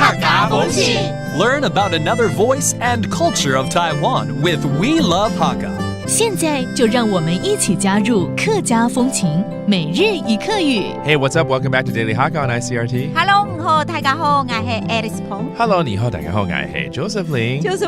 客家风情。 Learn about another voice and culture of Taiwan with We Love Hakka. 现在就让我们一起加入客家风情每日一课语。 Hey, what's up? Welcome back to Daily Hakka on ICRT. Hello， 你好，大家好，我是 Alice 彭。 Hello, 你好，大家好，我是 Joseph Lin。就是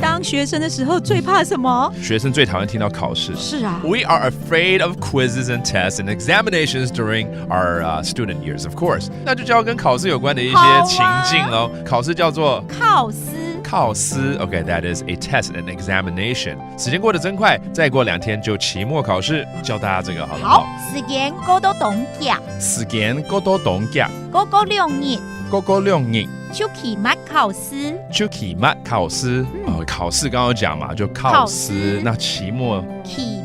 当学生的时候最怕什么？学生最讨厌听到考试。是啊。 We are afraid of quizzes and tests and examinations during our student years, of course. 那就叫跟考试有关的一些情境咯。考试叫做考试。 考试 ，OK, that is a test and examination. 时间过得真快，再过2天就期末考试，教大家这个好不好？好，时间过到冬假，时间过到冬假，过2日，过2日。 就期末考试，就期末考试，考试刚刚讲嘛，就考试。那期末期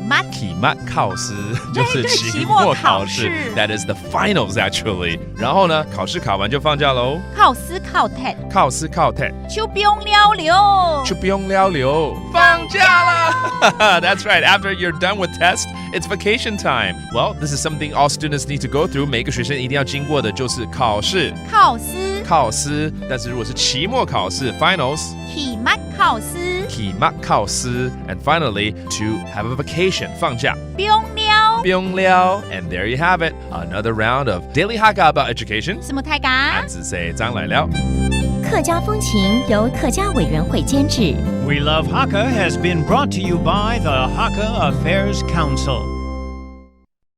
末考试就是期末考试 ，That is the finals actually。然后呢，考试考完就放假喽。考试考题，考试考题就不用了了，就不用了了，放假了。That's right. After you're done with tests, it's vacation time. Well, this is something all students need to go through. 每个学生一定要经过的就是考试。 考试， 考试，但是如果是期末考试 （finals）， 期末考试， 期末考试 ，and finally to have a vacation 放假，不用了，不用了 ，and there you have it, another round of Daily Hakka about education。什么太俺嘎？子say张来了。客家风情由客家委员会监制。 We Love Hakka has been brought to you by the Hakka Affairs Council.